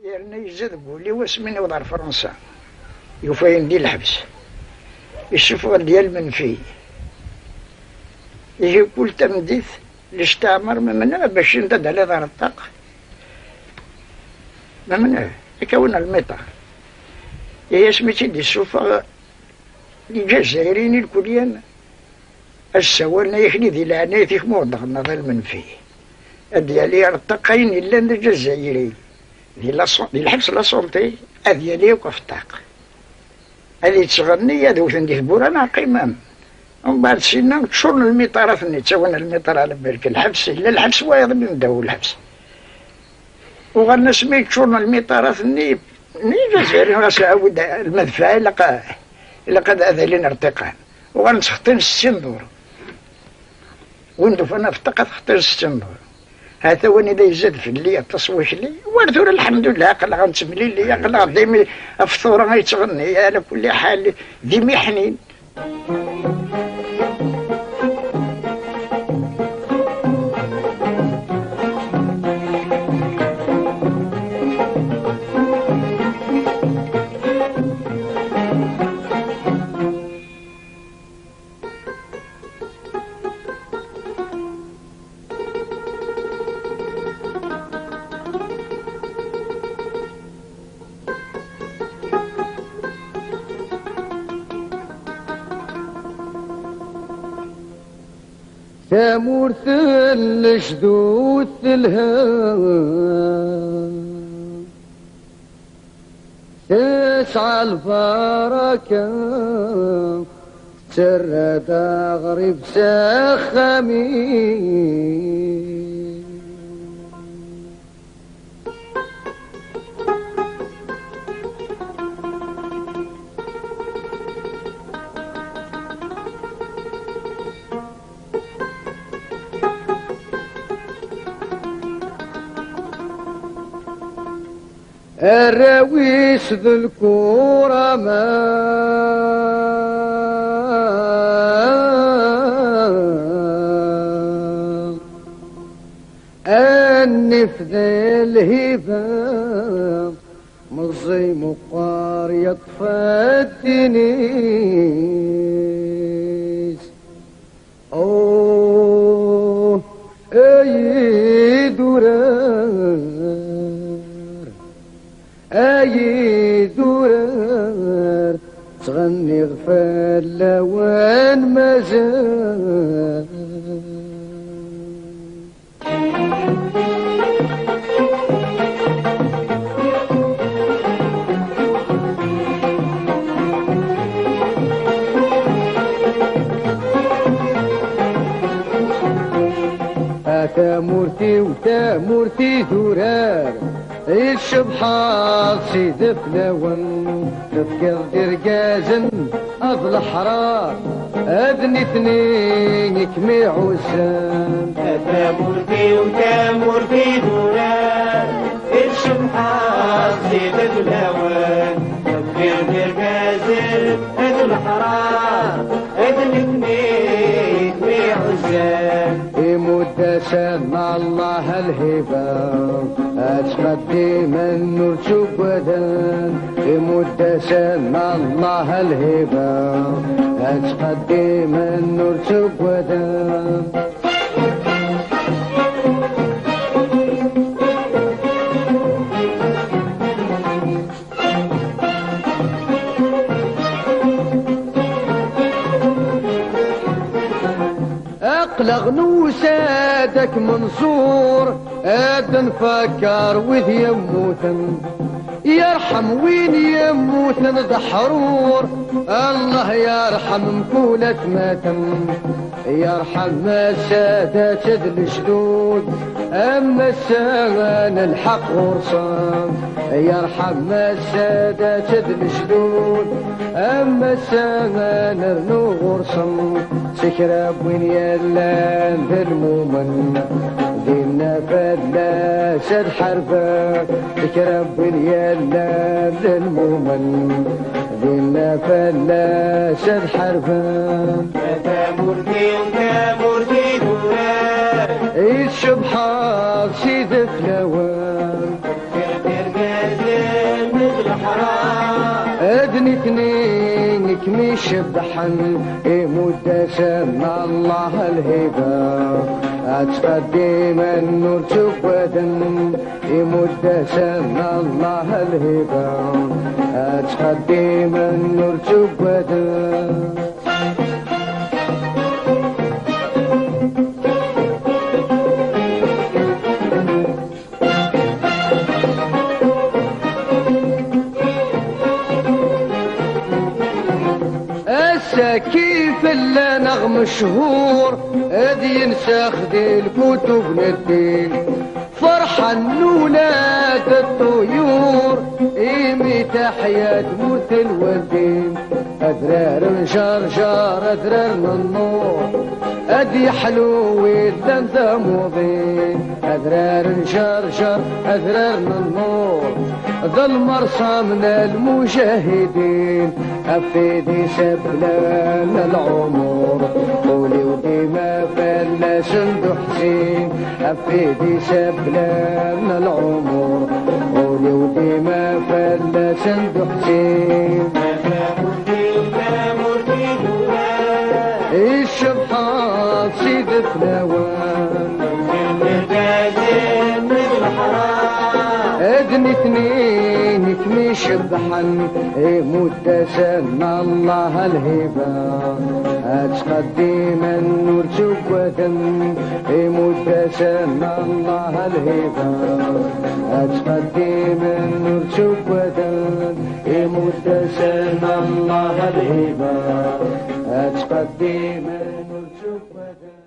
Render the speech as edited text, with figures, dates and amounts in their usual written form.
يعني يجذبوا لي واسمين وضع فرنسا يوفين دي الحبس الشفغل ديال المنفي يجي كل تمديث الاستعمار ممنع باش يندد على دار الطاقة ممنع يكون المطار هي سميتي دي السفغ الجزائريين الكليان السوالنا يخني ذي العناية يخمو ضغنا المنفي ديالي الطاقين إلا الجزائري دي الحبس لا سونتي ديالي وقف الطاقة هذه تشغلني هذا وثن دي بورانا قيمام ومن بعد سينا تشورن المطار ثني تسوينا المطار على بالك الحبس إلا الحبس وايض من داو الحبس وغانا سمي تشورن المطار ثني جزائري غاسعود المدفع إلا قد أذى لنا ارتقاء وغنسخطين 60 دور وندو أنا في الطاقة تخطين 60 دور هذا وين إذا يزاد في اللي التصويش لي وردور الحمد لله قال غنتملي لي قال ديما الفطورة غيتغني على كل حال ديما حنين تمورث الجدود الهام تسعى البركة ترد غريب سخامي الراويس ذو الكورة ما النفذ الهبام مزي مقار يطفى الدنيس اوه اي اي درار تغني غفال لوان مازال تامورتي وتامورتي درار الشبحات سيد فلاون تذكر درقازن أضل حرار أذني اثنين يكمي عسان تامورتي وتامورتي دولار الشبحات سيد فلاون تذكر درقازن أضل حرار أذني اثنين يكمي عسان مدة سمع الله الهبة أتقدم النور شبدان مدة سمع الله الهبة أتقدم النور شبدان اقلق نوسادك منصور اد نفكر وذ يموتن يرحم وين يموتن دحرور الله يرحم مكولة ماتم يرحم السادات الجدود اما السان الحق ورصان يرحم السادات الجدود اما السان النو ورصان سكراب وين يلان ذا المؤمن دينا فلاس الحربة سكراب وين يلان ذا المؤمن دينا فلاس الحربة تامورتي وتامورتي دولار الشبحة سيد فلاوان ترقاز كمي شبحن يمد سمع الله الهبة أتقدم النور جبدا يمد سمع الله الهبة أتقدم النور جبدا كيف اللي نغم شهور هذي ينسخ دي الكتب للدين فرحان ولاد الطيور إيمي تحيا تموت الودين أدرار شرشار أدرار النور أدي حلو ويدن مضين أدرار شرشر أدرار النور ذا المرسى من المجاهدين أفيدي سبلان العمر قولي وديما فلا سندو حسين أفيدي سبلان العمر قولي وديما فلا سندو حسين الشبحات سيد فلاوان ادني اثنين كمي شبحن مدة سمع الله الهبة اتقدم النور جبدا مدة سمع الله الهبة اتقدم النور جبدا مدة سمع الله الهبة اتقدم النور جبدا